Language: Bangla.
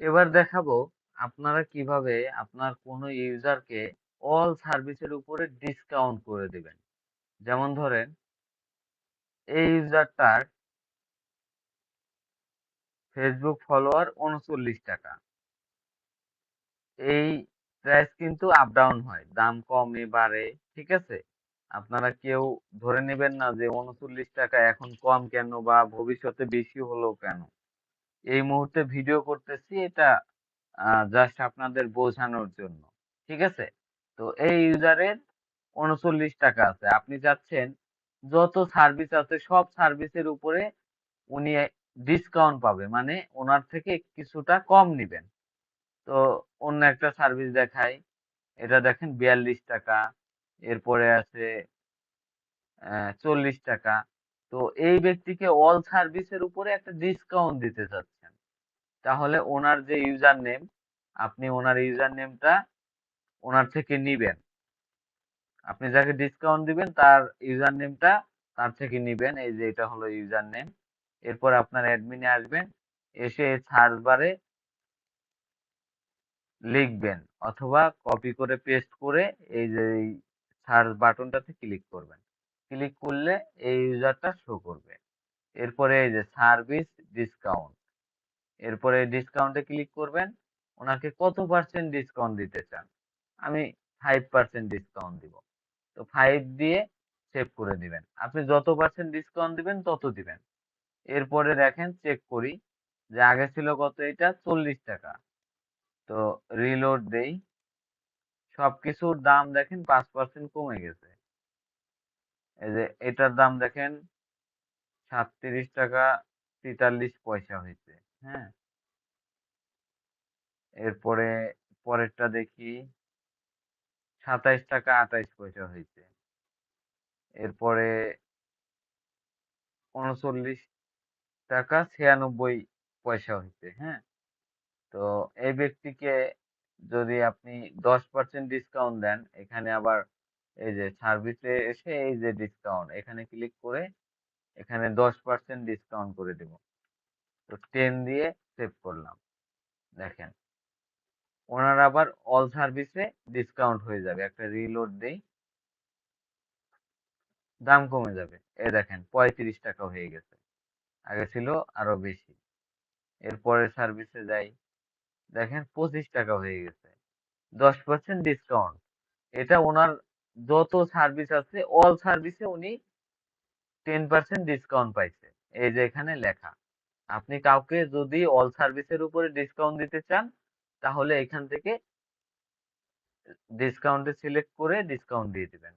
এবার দেখাবো আপনারা কিভাবে আপনার কোনো ইউজারকে অল সার্ভিসের উপরে ডিসকাউন্ট করে দিবেন। যেমন ধরেন এই ইউজারটার ফেসবুক ফলোয়ার ৩৯ টাকা। এই প্রাইস কিন্তু আপ ডাউন হয়, দাম কমে বাড়ে, ঠিক আছে? আপনারা কেউ ধরে নেবেন না যে ৩৯ টাকা এখন কম কেন বা ভবিষ্যতে বেশি হলো কেন। এই মুহূর্তে ভিডিও করতেছি এটা জাস্ট আপনাদের বোঝানোর জন্য, ঠিক আছে? তো এই ইউজারের ৩৯ টাকা আছে, আপনি চাচ্ছেন যত সার্ভিস আছে সব সার্ভিসের উপরে উনি ডিসকাউন্ট পাবে, মানে ওনার থেকে কিছুটা কম নিবেন। তো অন্য একটা সার্ভিস দেখাই, এটা দেখেন ৪২ টাকা, এরপরে আছে ৪০ টাকা। তো এই ব্যক্তিকে অল সার্ভিসের উপরে একটা ডিসকাউন্ট দিতে চাচ্ছেন, তাহলে ওনার যে ইউজার নেম, আপনি ওনার ইউজার নেমটা ওনার থেকে নিবেন। আপনি যাকে ডিসকাউন্ট দিবেন তার ইউজার নেমটা তার থেকে নিবেন। এই যে এটা হলো ইউজার নেম। এরপর আপনার অ্যাডমিনে আসবেন, এসে সার্চ বারে লিখবেন অথবা কপি করে পেস্ট করে এই যে এই সার্চ বাটনটাতে ক্লিক করবেন। ক্লিক করলে এই ইউজারটা শো করবে। এরপরে এই যে সার্ভিস ডিসকাউন্ট, এরপরে ডিসকাউন্টে ক্লিক করবেন। ওনাকে কত পার্সেন্ট ডিসকাউন্ট দিতে চান? আমি 5% ডিসকাউন্ট দিব। তো 5 দিয়ে সেভ করে দিবেন। আপনি যত পার্সেন্ট ডিসকাউন্ট দিবেন তত দিবেন। এরপরে দেখেন চেক করি যে আগে ছিল কত, এটা ৪০ টাকা। তো রিলোড দেই, সবকিছুর দাম দেখেন 5% কমে গেছে। এই যে এটার দাম দেখেন ৩৭ টাকা ৪৩ পয়সা হয়েছে। হ্যাঁ, এরপরে পরেরটা দেখি, ২৭ টাকা ২৮ পয়সা হয়েছে। এরপরে ৩৯ টাকা ৯৬ পয়সা হয়েছে। হ্যাঁ, তো এই ব্যক্তিকে যদি আপনি 10% ডিসকাউন্ট দেন, এখানে আবার এই যে সার্ভিসে এসে এই যে ডিসকাউন্ট এখানে ক্লিক করে এখানে 10% ডিসকাউন্ট করে দিব। তো 10 দিয়ে সেভ করলাম। দেখেন ওনার আবার অল সার্ভিসে ডিসকাউন্ট হয়ে যাবে। একটা রিলোড দেই, দাম কমে যাবে। এই দেখেন ৩৫ টাকা হয়ে গেছে, আগে ছিল আরো বেশি। এরপরের সার্ভিসে যাই, দেখেন 25 টাকা হয়ে গেছে, 10% ডিসকাউন্ট। এটা ওনার যত সার্ভিস আছে অল সার্ভিসে উনি 10% ডিসকাউন্ট পাইছে। এই যে এখানে লেখা। আপনি কাউকে যদি অল সার্ভিসের উপরে ডিসকাউন্ট দিতে চান তাহলে এখান থেকে ডিসকাউন্টে সিলেক্ট করে ডিসকাউন্ট দিয়ে দিবেন।